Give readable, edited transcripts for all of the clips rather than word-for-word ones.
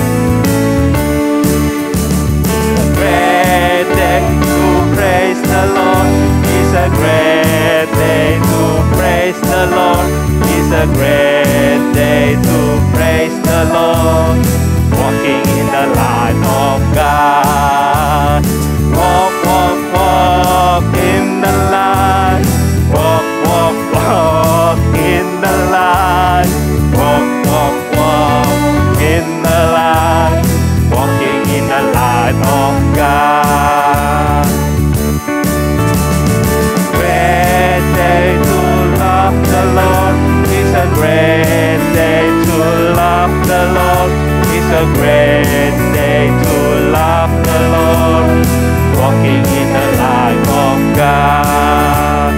Tuhan. great day to praise the Lord. Walking in the light of God. Walk, walk, walk in the light. Walk, walk, walk in the light. Walk, walk, walk in the light. Walking in the light of God. Great day to love the Lord. It's a great day to love the Lord. It's a great day to love the Lord. Walking in the light of God.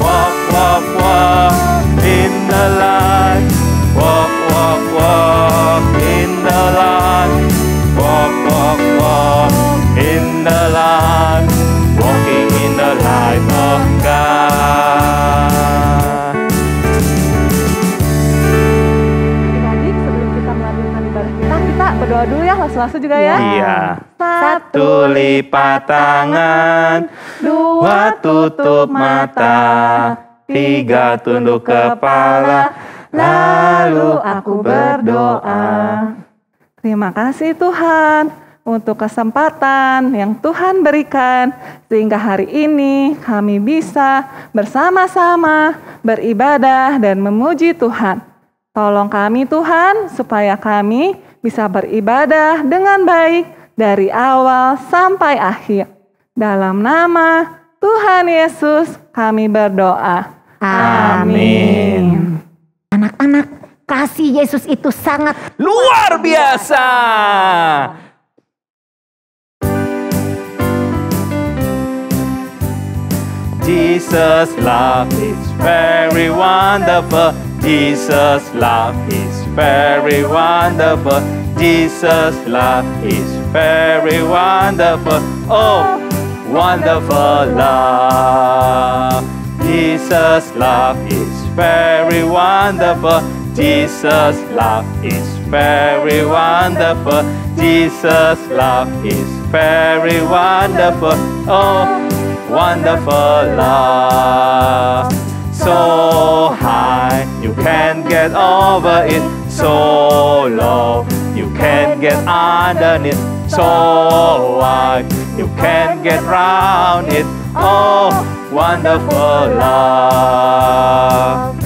Walk, walk, walk in the light. Walk, walk, walk in the light. Walk, walk, walk in the light. Walking in the light of God. Adik-adik, sebelum kita melanjutkan ibadah kita berdoa dulu ya, langsung juga ya. Iya. Satu lipat tangan, dua tutup mata, tiga tunduk kepala, lalu aku berdoa. Terima kasih Tuhan untuk kesempatan yang Tuhan berikan sehingga hari ini kami bisa bersama-sama beribadah dan memuji Tuhan. Tolong kami Tuhan supaya kami bisa beribadah dengan baik dari awal sampai akhir. Dalam nama Tuhan Yesus kami berdoa. Amin. Anak-anak, kasih Yesus itu sangat Luar biasa. Jesus' love is very wonderful. Jesus' love is very wonderful. Jesus' love is very wonderful. Oh, wonderful love. Jesus' love is very wonderful. Jesus' love is very wonderful. Jesus' love is very wonderful. Oh, wonderful love. So high, you can't get over it. So low, you can't get underneath. So wide, you can't get round it. Oh, wonderful love.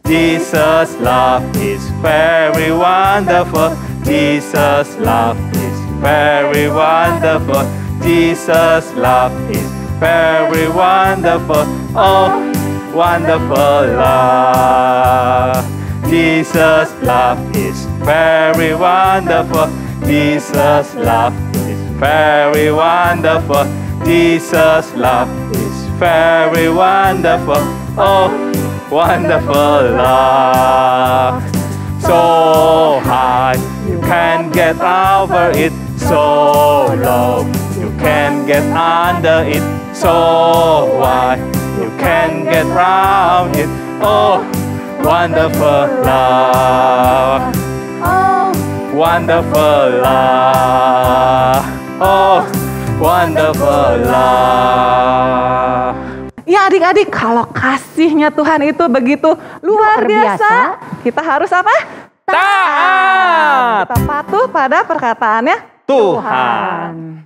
Jesus' love is very wonderful. Jesus' love is very wonderful. Jesus' love is very wonderful. Oh, wonderful love. Jesus' love is very wonderful. Jesus' love is very wonderful. Jesus' love is very wonderful. Oh, wonderful love. So high, you can't get over it. So low, you can't get under it. So wide, you can't get round it. Oh, wonderful love. Oh, wonderful love. Oh, wonderful love. Ya adik-adik, kalau kasihnya Tuhan itu begitu luar biasa, kita harus apa? Taat. Kita patuh pada perkataannya Tuhan.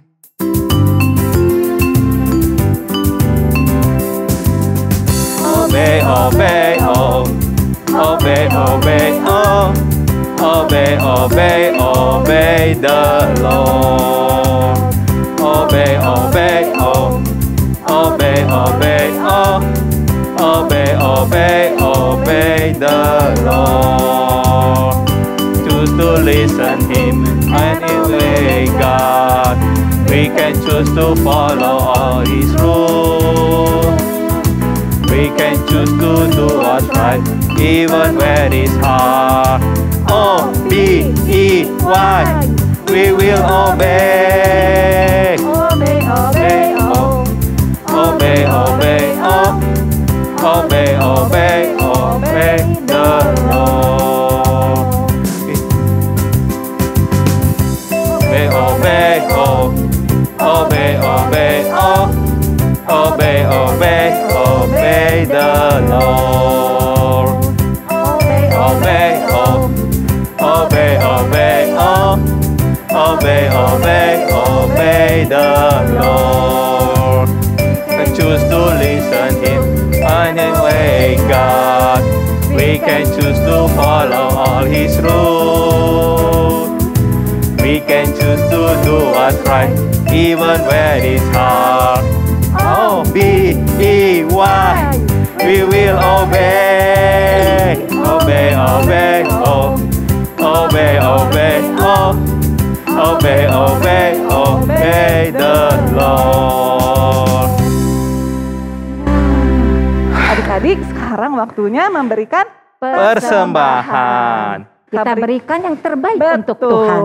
Obey, obey, oh. Obey, obey, oh. Obey, obey, obey the Lord. Obey, obey, oh. Obey, obey, oh. Obey, obey, obey the Lord. Choose to listen Him and obey God. We can choose to follow all His rules. We can choose to do what's right, even when it's hard. O-B-E-Y, we will obey. Obey, obey, oh. Obey, obey, oh. Obey, obey, obey the Lord. Obey, obey, oh. Obey, obey, oh. Obey, obey, obey the Lord. We can choose to follow all His rules. We can choose to do what's right, even when it's hard. O-B-E-Y, we will obey. Obey, obey, oh. Obey, obey, oh. Obey, obey, obey the Lord. Adik-adik, sekarang waktunya memberikan Persembahan. Kita berikan yang terbaik Betul. untuk Tuhan.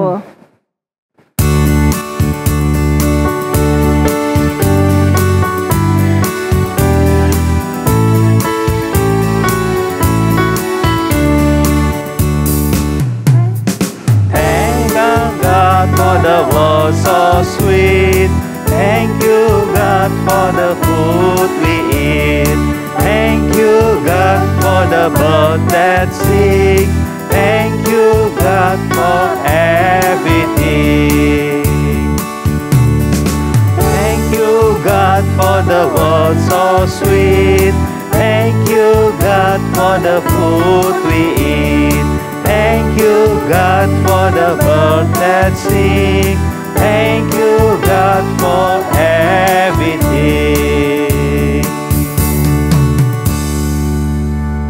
Thank God for the world so sweet. Thank you God for the food we eat. Thank you God for the bird that sing. Thank you God for everything. Thank you God for the world so sweet. Thank you God for the food we eat. Thank you God for the bird that sing. Thank you God for everything.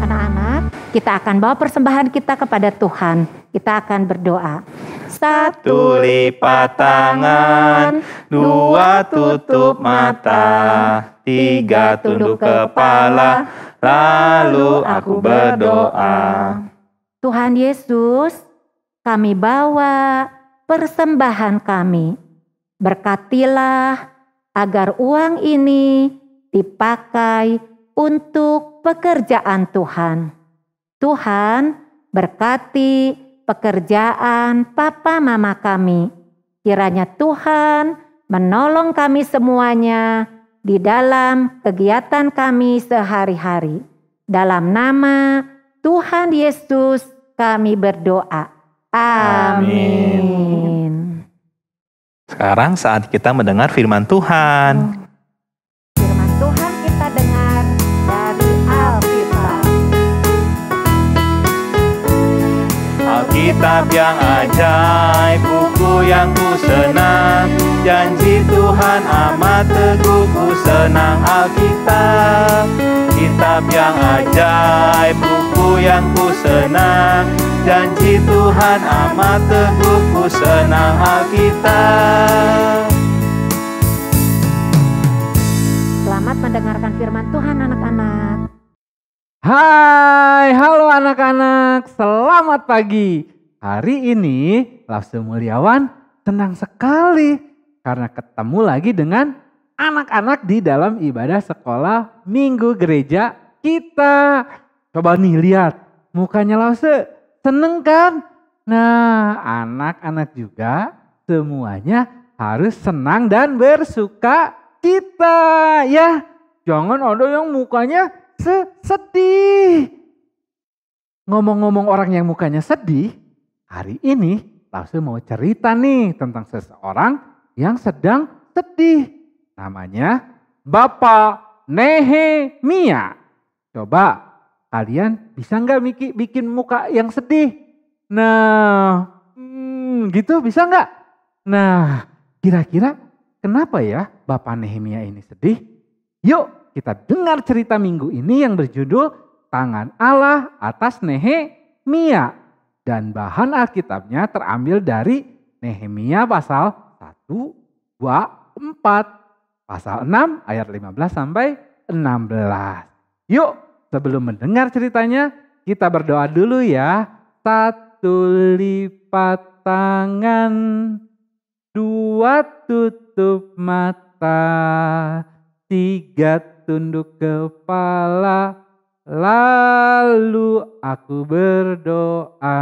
Anak-anak, kita akan bawa persembahan kita kepada Tuhan. Kita akan berdoa. Satu lipat tangan, dua tutup mata, tiga tunduk kepala, lalu aku berdoa. Tuhan Yesus, kami bawa persembahan kami. Berkatilah agar uang ini dipakai untuk pekerjaan Tuhan. Tuhan, berkati pekerjaan papa mama kami. Kiranya Tuhan menolong kami semuanya di dalam kegiatan kami sehari-hari. Dalam nama Tuhan Yesus kami berdoa. Amin. Sekarang saat kita mendengar firman Tuhan. Firman Tuhan kita dengar dari Alkitab. Alkitab yang ajaib, buku yang ku senang. Janji Tuhan amat teguh, ku senang Alkitab. Kitab yang ajaib, buku yang ku senang. Janji Tuhan amat teguh, ku senang Alkitab. Selamat mendengarkan firman Tuhan anak-anak. Hai, halo anak-anak, selamat pagi. Hari ini Lause Mulyawan senang sekali karena ketemu lagi dengan anak-anak di dalam ibadah sekolah minggu gereja kita. Coba nih lihat, mukanya Lause seneng kan? Nah, anak-anak juga semuanya harus senang dan bersuka cita ya. Jangan ada yang mukanya sedih. Ngomong-ngomong orang yang mukanya sedih, hari ini Lause mau cerita nih tentang seseorang yang sedang sedih. Namanya Bapak Nehemia. Coba kalian bisa nggak bikin muka yang sedih? Nah, gitu bisa nggak? Nah, kira-kira kenapa ya Bapak Nehemia ini sedih? Yuk kita dengar cerita minggu ini yang berjudul Tangan Allah atas Nehemia. Dan bahan Alkitabnya terambil dari Nehemia pasal 1, 2, 4. Pasal 6 ayat 15 sampai 16. Yuk sebelum mendengar ceritanya kita berdoa dulu ya. Satu lipat tangan, dua tutup mata, tiga tunduk kepala, lalu aku berdoa.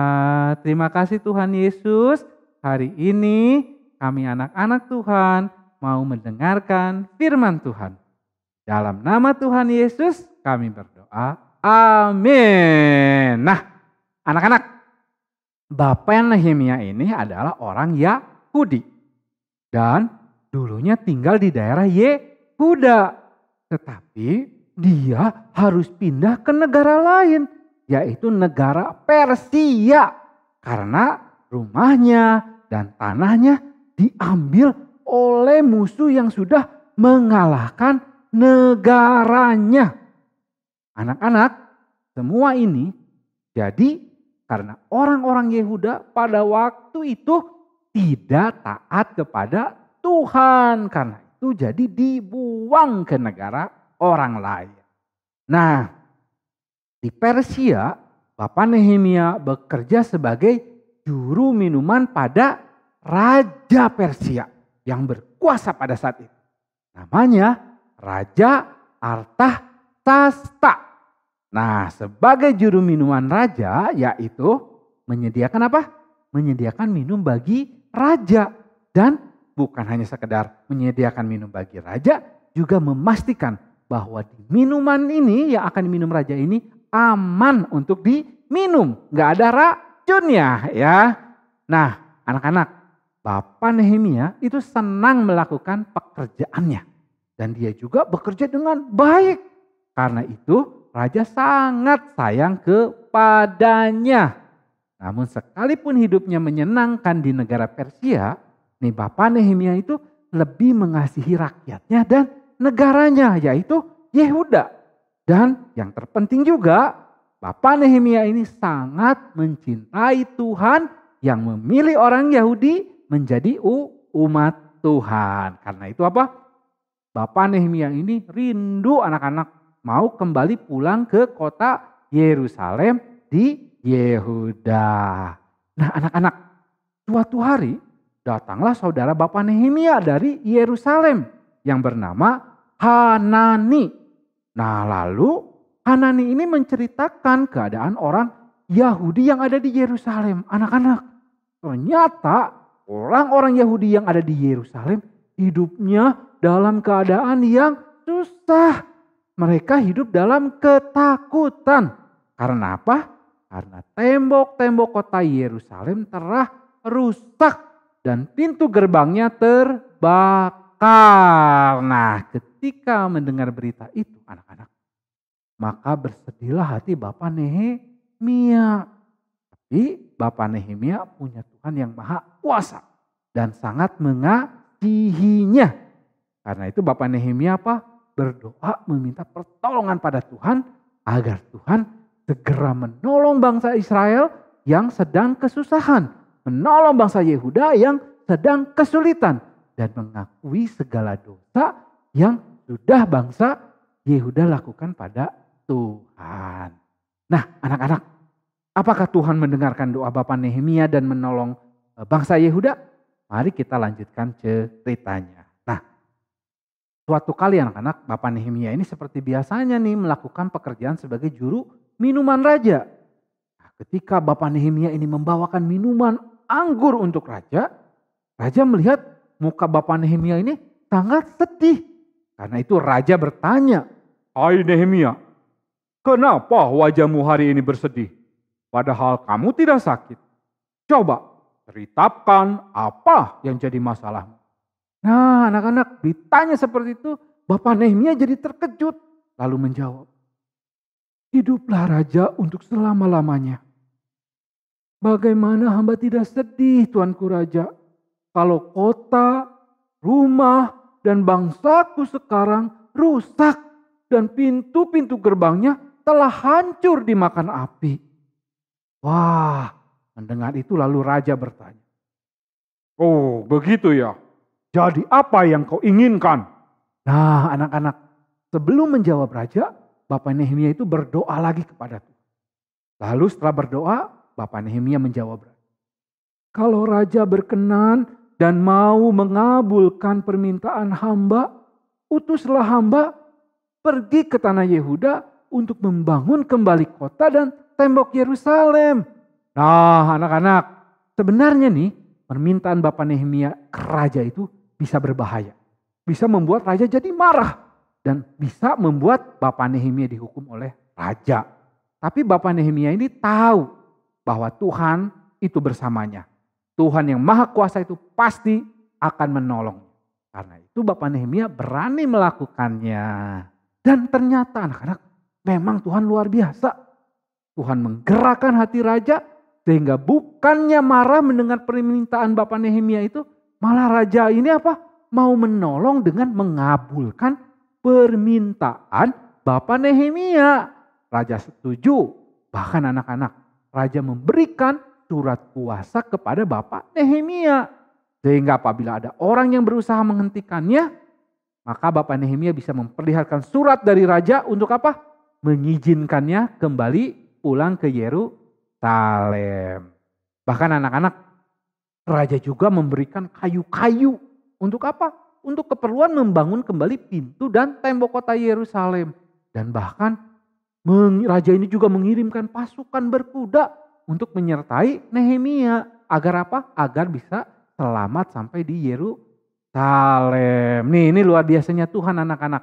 Terima kasih Tuhan Yesus. Hari ini kami anak-anak Tuhan mau mendengarkan firman Tuhan. Dalam nama Tuhan Yesus kami berdoa. Amin. Nah, anak-anak, Bapak Nehemia ini adalah orang Yahudi. Dan dulunya tinggal di daerah Yehuda. Tetapi dia harus pindah ke negara lain. yaitu negara Persia. Karena rumahnya dan tanahnya diambil oleh musuh yang sudah mengalahkan negaranya. Anak-anak, semua ini jadi karena orang-orang Yehuda pada waktu itu tidak taat kepada Tuhan. Karena itu jadi dibuang ke negara orang lain. Nah, di Persia, Bapak Nehemia bekerja sebagai juru minuman pada Raja Persia yang berkuasa pada saat itu. Namanya Raja Artasasta. Nah, sebagai juru minuman raja yaitu menyediakan apa? Menyediakan minum bagi raja. Dan bukan hanya sekedar menyediakan minum bagi raja, juga memastikan bahwa di minuman ini yang akan diminum raja ini aman untuk diminum. Nggak ada racunnya ya. Nah, anak-anak, Bapak Nehemia itu senang melakukan pekerjaannya. Dan dia juga bekerja dengan baik. Karena itu raja sangat sayang kepadanya. Namun sekalipun hidupnya menyenangkan di negara Persia, nih Bapak Nehemia itu lebih mengasihi rakyatnya dan negaranya, yaitu Yehuda. Dan yang terpenting juga, Bapak Nehemia ini sangat mencintai Tuhan yang memilih orang Yahudi menjadi umat Tuhan. Karena itu apa? Bapak Nehemia ini rindu anak-anak mau kembali pulang ke kota Yerusalem di Yehuda. Nah anak-anak, suatu hari datanglah saudara Bapak Nehemia dari Yerusalem yang bernama Hanani. Nah lalu Hanani ini menceritakan keadaan orang Yahudi yang ada di Yerusalem. Anak-anak, ternyata orang-orang Yahudi yang ada di Yerusalem hidupnya dalam keadaan yang susah. Mereka hidup dalam ketakutan. Karena apa? Karena tembok-tembok kota Yerusalem telah rusak dan pintu gerbangnya terbakar. Nah, ketika mendengar berita itu anak-anak, maka bersedihlah hati Bapak Nehemia. Tapi Bapak Nehemia punya Tuhan yang maha kuasa dan sangat mengasihinya. Karena itu Bapak Nehemia apa? Berdoa meminta pertolongan pada Tuhan agar Tuhan segera menolong bangsa Israel yang sedang kesusahan, menolong bangsa Yehuda yang sedang kesulitan, dan mengakui segala dosa yang sudah bangsa Yehuda lakukan pada Tuhan. Nah anak-anak, apakah Tuhan mendengarkan doa Bapak Nehemia dan menolong bangsa Yehuda? Mari kita lanjutkan ceritanya. Suatu kali anak-anak, Bapak Nehemia ini seperti biasanya nih melakukan pekerjaan sebagai juru minuman raja. Nah, ketika Bapak Nehemia ini membawakan minuman anggur untuk raja, raja melihat muka Bapak Nehemia ini sangat sedih. Karena itu raja bertanya, "Hai Nehemia, kenapa wajahmu hari ini bersedih? Padahal kamu tidak sakit. Coba ceritakan apa yang jadi masalahmu." Nah anak-anak, ditanya seperti itu Bapak Nehemia jadi terkejut. Lalu menjawab, "Hiduplah raja untuk selama-lamanya. Bagaimana hamba tidak sedih Tuanku Raja, kalau kota, rumah, dan bangsaku sekarang rusak dan pintu-pintu gerbangnya telah hancur dimakan api." Wah, mendengar itu lalu raja bertanya, "Oh begitu ya? Jadi apa yang kau inginkan?" Nah anak-anak, sebelum menjawab raja, Bapak Nehemia itu berdoa lagi kepada Tuhan. Lalu setelah berdoa, Bapak Nehemia menjawab, "Kalau raja berkenan dan mau mengabulkan permintaan hamba, utuslah hamba pergi ke tanah Yehuda untuk membangun kembali kota dan tembok Yerusalem." Nah anak-anak, sebenarnya nih permintaan Bapak Nehemia ke raja itu bisa berbahaya. Bisa membuat raja jadi marah. Dan bisa membuat Bapak Nehemia dihukum oleh raja. Tapi Bapak Nehemia ini tahu bahwa Tuhan itu bersamanya. Tuhan yang maha kuasa itu pasti akan menolong. Karena itu Bapak Nehemia berani melakukannya. Dan ternyata anak-anak memang Tuhan luar biasa. Tuhan menggerakkan hati raja sehingga bukannya marah mendengar permintaan Bapak Nehemia itu, malah raja ini apa? Mau menolong dengan mengabulkan permintaan Bapak Nehemia. Raja setuju, bahkan anak-anak, raja memberikan surat kuasa kepada Bapak Nehemia. Sehingga apabila ada orang yang berusaha menghentikannya, maka Bapak Nehemia bisa memperlihatkan surat dari raja untuk apa? Mengizinkannya kembali pulang ke Yerusalem. Bahkan anak-anak, raja juga memberikan kayu-kayu untuk apa? Untuk keperluan membangun kembali pintu dan tembok kota Yerusalem. Dan bahkan raja ini juga mengirimkan pasukan berkuda untuk menyertai Nehemia. Agar apa? Agar bisa selamat sampai di Yerusalem. Ini luar biasanya Tuhan anak-anak.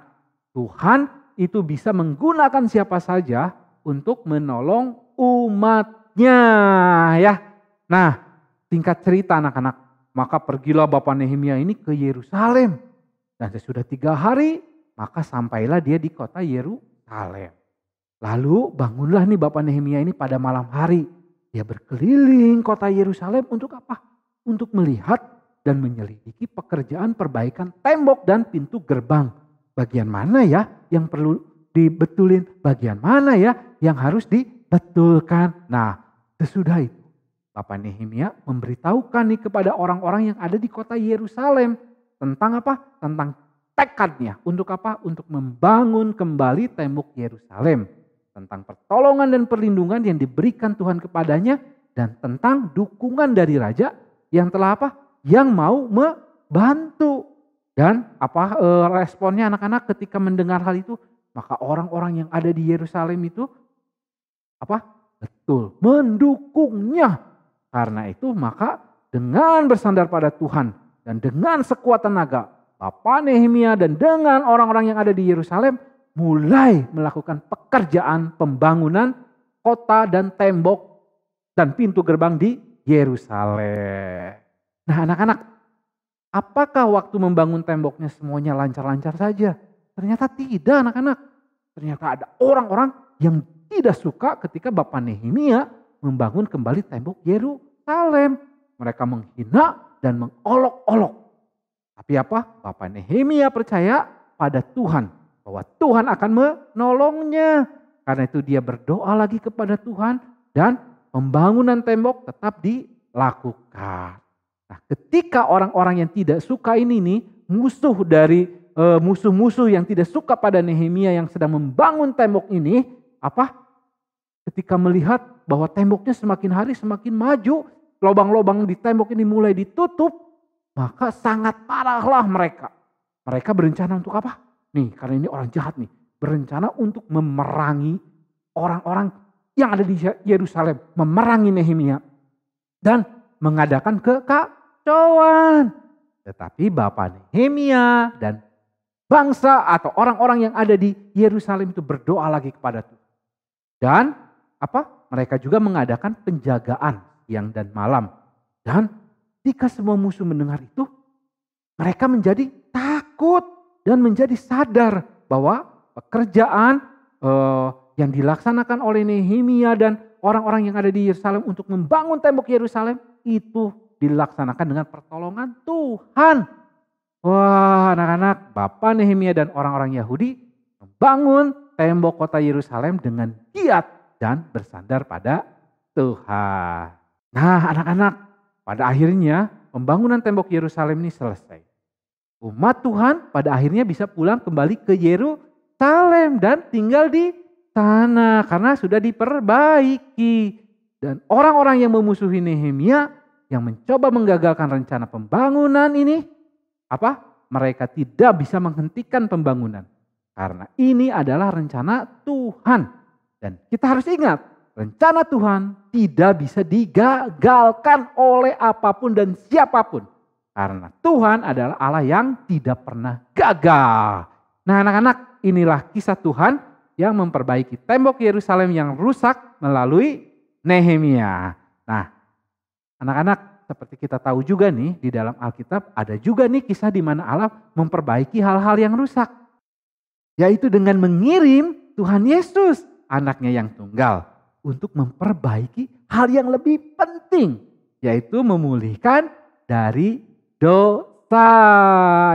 Tuhan itu bisa menggunakan siapa saja untuk menolong umatnya ya. Nah, singkat cerita anak-anak, maka pergilah Bapak Nehemia ini ke Yerusalem. Dan sesudah 3 hari, maka sampailah dia di kota Yerusalem. Lalu bangunlah nih Bapak Nehemia ini pada malam hari. Dia berkeliling kota Yerusalem untuk apa? Untuk melihat dan menyelidiki pekerjaan perbaikan tembok dan pintu gerbang. Bagian mana ya yang perlu dibetulin? Bagian mana ya yang harus dibetulkan? Nah, sesudah itu Bapak Nehemia memberitahukan nih kepada orang-orang yang ada di kota Yerusalem tentang apa? Tentang tekadnya untuk apa? Untuk membangun kembali tembok Yerusalem. Tentang pertolongan dan perlindungan yang diberikan Tuhan kepadanya dan tentang dukungan dari raja yang telah apa? Yang mau membantu. Dan apa responnya anak-anak ketika mendengar hal itu? Maka orang-orang yang ada di Yerusalem itu apa? Betul, mendukungnya. Karena itu maka dengan bersandar pada Tuhan dan dengan sekuat tenaga, Bapak Nehemia dan dengan orang-orang yang ada di Yerusalem mulai melakukan pekerjaan pembangunan kota dan tembok dan pintu gerbang di Yerusalem. Nah anak-anak, apakah waktu membangun temboknya semuanya lancar-lancar saja? Ternyata tidak anak-anak. Ternyata ada orang-orang yang tidak suka ketika Bapak Nehemia membangun kembali tembok Yerusalem. Mereka menghina dan mengolok-olok. Tapi apa? Bapak Nehemia percaya pada Tuhan. Bahwa Tuhan akan menolongnya. Karena itu dia berdoa lagi kepada Tuhan. Dan pembangunan tembok tetap dilakukan. Nah, ketika orang-orang yang tidak suka ini nih, musuh dari musuh-musuh yang tidak suka pada Nehemia yang sedang membangun tembok ini, apa? Ketika melihat bahwa temboknya semakin hari semakin maju, lubang-lubang di tembok ini mulai ditutup, maka sangat marahlah mereka. Mereka berencana untuk apa? Nih, karena ini orang jahat nih, berencana untuk memerangi orang-orang yang ada di Yerusalem, memerangi Nehemia dan mengadakan kekacauan. Tetapi Bapak Nehemia dan bangsa atau orang-orang yang ada di Yerusalem itu berdoa lagi kepada Tuhan. Dan apa? Mereka juga mengadakan penjagaan siang dan malam. Dan ketika semua musuh mendengar itu, mereka menjadi takut dan menjadi sadar bahwa pekerjaan yang dilaksanakan oleh Nehemia dan orang-orang yang ada di Yerusalem untuk membangun tembok Yerusalem itu dilaksanakan dengan pertolongan Tuhan. Wah anak-anak, Bapak Nehemia dan orang-orang Yahudi membangun tembok kota Yerusalem dengan giat dan bersandar pada Tuhan. Nah anak-anak, pada akhirnya pembangunan tembok Yerusalem ini selesai. Umat Tuhan pada akhirnya bisa pulang kembali ke Yerusalem dan tinggal di sana karena sudah diperbaiki. Dan orang-orang yang memusuhi Nehemia yang mencoba menggagalkan rencana pembangunan ini, apa? Mereka tidak bisa menghentikan pembangunan. Karena ini adalah rencana Tuhan. Dan kita harus ingat, rencana Tuhan tidak bisa digagalkan oleh apapun dan siapapun. Karena Tuhan adalah Allah yang tidak pernah gagal. Nah anak-anak, inilah kisah Tuhan yang memperbaiki tembok Yerusalem yang rusak melalui Nehemia. Nah anak-anak, seperti kita tahu juga nih di dalam Alkitab ada juga nih kisah di mana Allah memperbaiki hal-hal yang rusak. Yaitu dengan mengirim Tuhan Yesus anaknya yang tunggal untuk memperbaiki hal yang lebih penting, yaitu memulihkan dari dosa,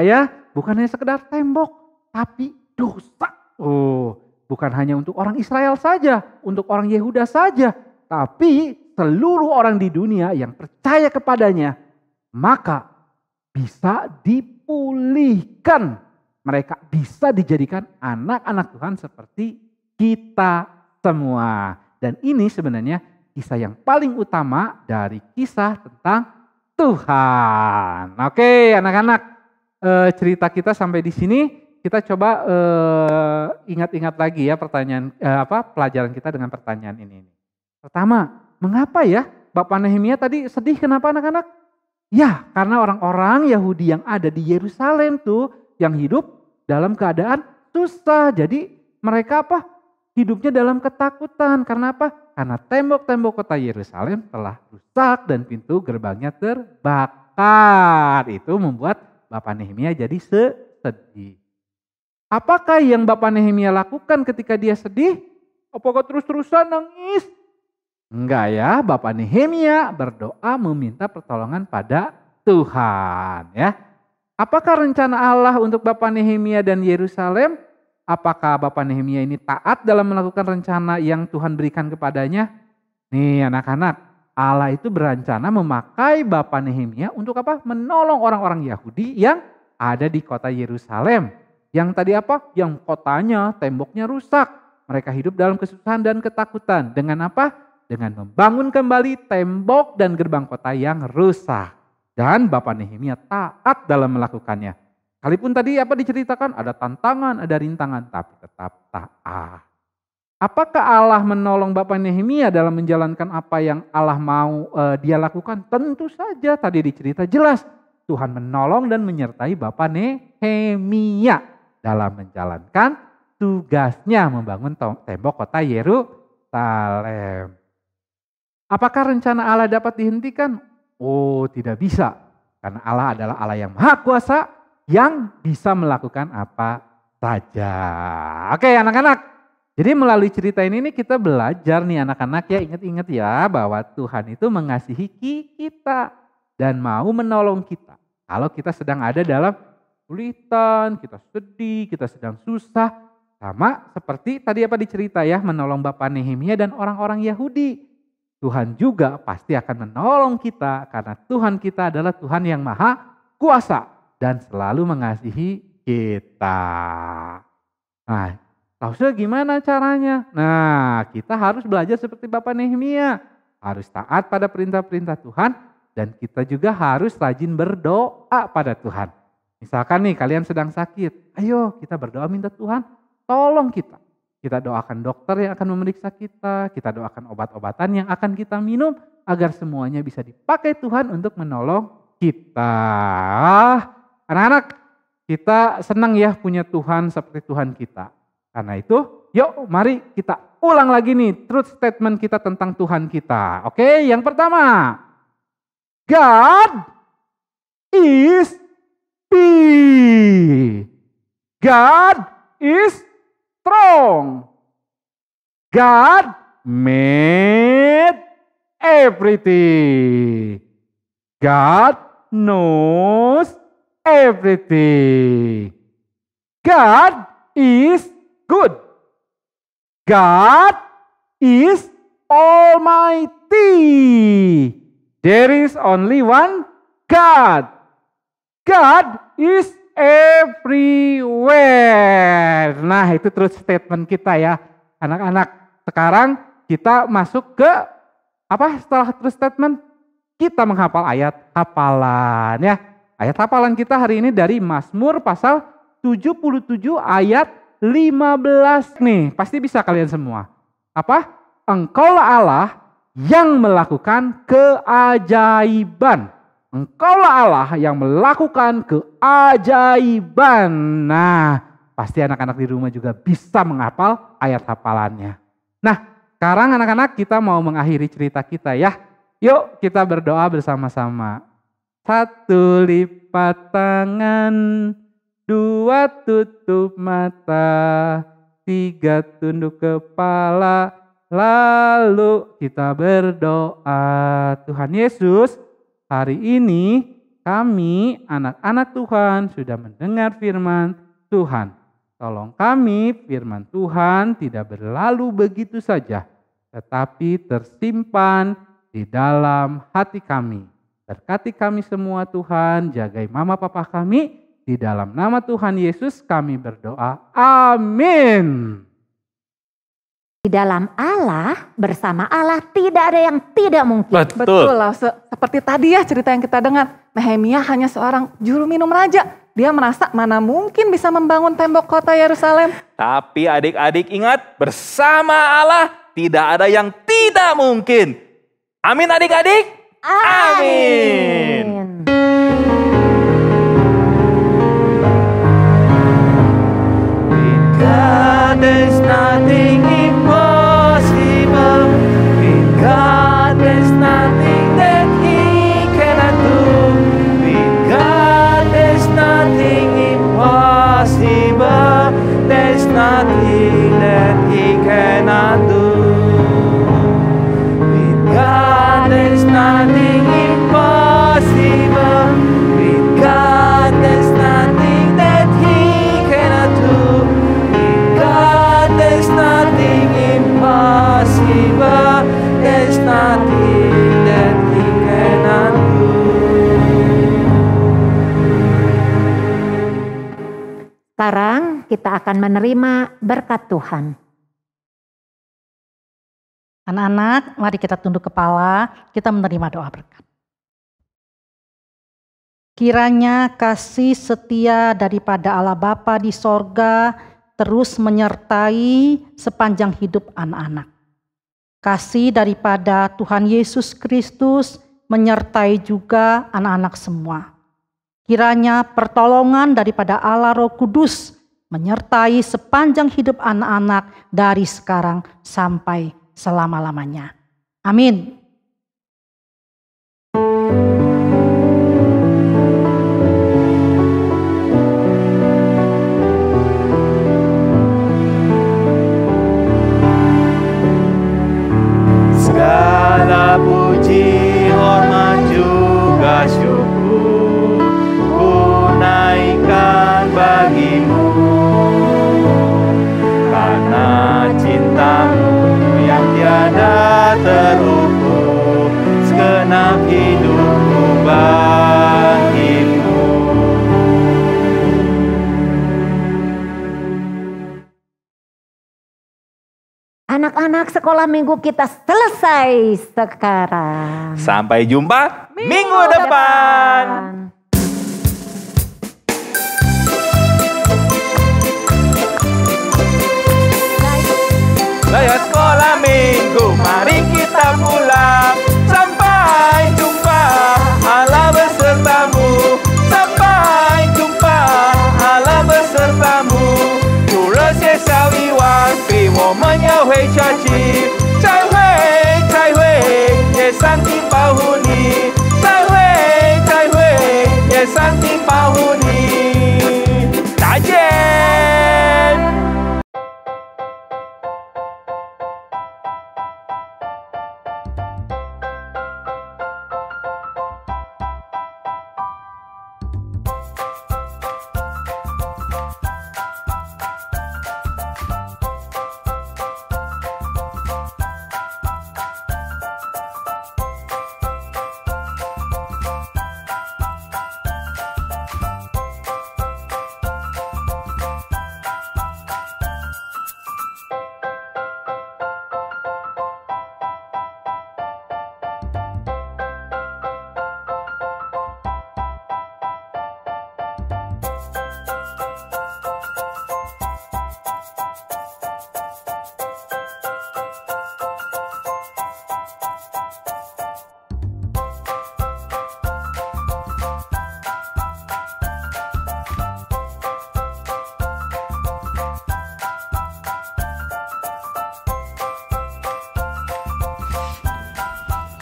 ya. Bukan hanya sekedar tembok, tapi dosa. Oh, bukan hanya untuk orang Israel saja, untuk orang Yehuda saja, tapi seluruh orang di dunia yang percaya kepadanya, maka bisa dipulihkan. Mereka bisa dijadikan anak-anak Tuhan seperti kita semua. Dan ini sebenarnya kisah yang paling utama dari kisah tentang Tuhan. Oke, anak-anak, cerita kita sampai di sini. Kita coba ingat-ingat lagi ya pelajaran kita dengan pertanyaan ini. Pertama, mengapa ya Bapak Nehemia tadi sedih? Kenapa anak-anak? Ya, karena orang-orang Yahudi yang ada di Yerusalem tuh yang hidup dalam keadaan susah. Jadi mereka hidupnya dalam ketakutan. Karena apa? Karena tembok-tembok kota Yerusalem telah rusak dan pintu gerbangnya terbakar. Itu membuat Bapak Nehemia jadi sedih. Apakah yang Bapak Nehemia lakukan ketika dia sedih? Apakah terus-terusan nangis? Enggak ya, Bapak Nehemia berdoa meminta pertolongan pada Tuhan, ya. Apakah rencana Allah untuk Bapak Nehemia dan Yerusalem? Apakah Bapak Nehemia ini taat dalam melakukan rencana yang Tuhan berikan kepadanya? Nih anak-anak, Allah itu berencana memakai Bapak Nehemia untuk menolong orang-orang Yahudi yang ada di kota Yerusalem. Yang tadi Yang kotanya, temboknya rusak. Mereka hidup dalam kesusahan dan ketakutan. Dengan Dengan membangun kembali tembok dan gerbang kota yang rusak. Dan Bapak Nehemia taat dalam melakukannya. Sekalipun tadi diceritakan ada tantangan, ada rintangan, tapi tetap taat. Apakah Allah menolong Bapak Nehemia dalam menjalankan apa yang Allah mau dia lakukan? Tentu saja, tadi dicerita jelas. Tuhan menolong dan menyertai Bapak Nehemia dalam menjalankan tugasnya membangun tembok kota Yerusalem. Apakah rencana Allah dapat dihentikan? Oh, tidak bisa. Karena Allah adalah Allah yang Maha Kuasa yang bisa melakukan apa saja. Oke anak-anak. Jadi melalui cerita ini kita belajar nih anak-anak ya, ingat-ingat ya bahwa Tuhan itu mengasihi kita dan mau menolong kita. Kalau kita sedang ada dalam kesulitan, kita sedih, kita sedang susah. Sama seperti tadi dicerita ya, menolong Bapak Nehemia dan orang-orang Yahudi. Tuhan juga pasti akan menolong kita karena Tuhan kita adalah Tuhan yang Maha Kuasa dan selalu mengasihi kita. Nah, tahu gimana caranya? Nah, kita harus belajar seperti Bapak Nehemia. Harus taat pada perintah-perintah Tuhan dan kita juga harus rajin berdoa pada Tuhan. Misalkan nih kalian sedang sakit, ayo kita berdoa minta Tuhan tolong kita. Kita doakan dokter yang akan memeriksa kita doakan obat-obatan yang akan kita minum agar semuanya bisa dipakai Tuhan untuk menolong kita. Anak-anak, kita senang ya punya Tuhan seperti Tuhan kita. Karena itu, yuk mari kita ulang lagi nih truth statement kita tentang Tuhan kita. Oke, yang pertama. God is peace. God is strong. God made everything. God knows everything. God is good. God is almighty. There is only one God. God is everywhere. Nah, itu truth statement kita ya. Anak-anak, sekarang kita masuk ke setelah truth statement? Kita menghafal ayat hafalan ya. Ayat hafalan kita hari ini dari Mazmur pasal 77 ayat 15 nih. Pasti bisa kalian semua. Engkaulah Allah yang melakukan keajaiban. Engkaulah Allah yang melakukan keajaiban. Nah, pasti anak-anak di rumah juga bisa menghafal ayat hafalannya. Nah, sekarang anak-anak kita mau mengakhiri cerita kita ya. Yuk kita berdoa bersama-sama. 1 lipat tangan, 2 tutup mata, 3 tunduk kepala, Lalu kita berdoa. Tuhan Yesus, hari ini kami anak-anak Tuhan sudah mendengar firman Tuhan. Tolong kami firman Tuhan tidak berlalu begitu saja, tetapi tersimpan di dalam hati kami. Berkati kami semua Tuhan, jagai mama papa kami. Di dalam nama Tuhan Yesus kami berdoa. Amin. Di dalam Allah, bersama Allah tidak ada yang tidak mungkin. Betul, Lause. Seperti tadi ya cerita yang kita dengar. Nehemia hanya seorang juru minum raja. Dia merasa mana mungkin bisa membangun tembok kota Yerusalem. Tapi adik-adik ingat, bersama Allah tidak ada yang tidak mungkin. Amin adik-adik? Amin. God, there's nothing impossible. With God, there's nothing that He cannot do. With God, there's nothing impossible. There's nothing that He cannot do. With God, there's nothing impossible. With God, there's nothing that He cannot do. There's nothing impossible. There's nothing that He cannot do. Sekarang kita akan menerima berkat Tuhan. Anak-anak, mari kita tunduk kepala, kita menerima doa berkat. Kiranya kasih setia daripada Allah Bapa di sorga terus menyertai sepanjang hidup anak-anak. Kasih daripada Tuhan Yesus Kristus menyertai juga anak-anak semua. Kiranya pertolongan daripada Allah Roh Kudus menyertai sepanjang hidup anak-anak dari sekarang sampai selama-lamanya. Amin. Segala puji, hormat juga syukur ku naikkan bagimu, karena cintamu yang tiada terukur, segenap hidupku bagimu. Anak-anak, sekolah minggu kita selesai sekarang. Sampai jumpa minggu depan. Saya sekolah minggu, mari kita pulang. Sampai jumpa, Allah besertamu. Sampai jumpa, Allah besertamu. 主热些小一碗，比我们要回家去。再会，再会，也上帝保护你。再会，再会，也上帝保护你。再见。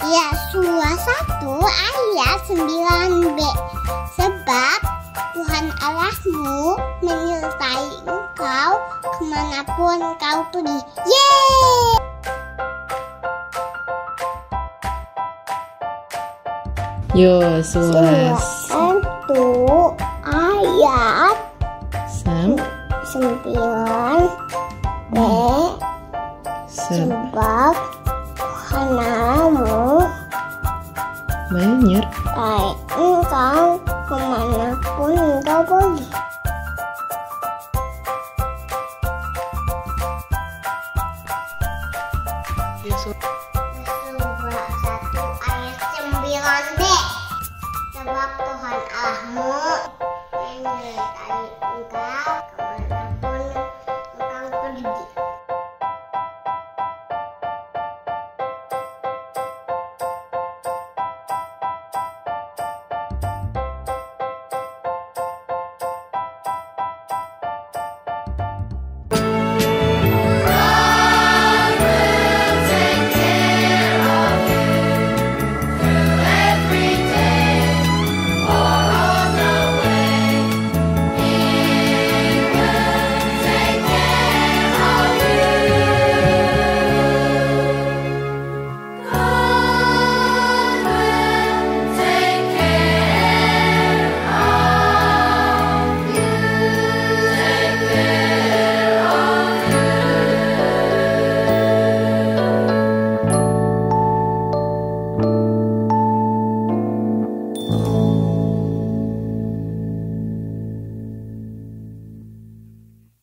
Yesua 1 ayat 9b. Sebab Tuhan Allahmu menyertai engkau kemanapun engkau pergi. Yeay! Yosuas 1 ayat 9 B. Sebab Tuhan Allahmu menyertai engkau kemanapun engkau pergi. Yosua 1 ayat 9b. Sebab Tuhan Allahmu menyertai engkau kemanapun engkau pergi.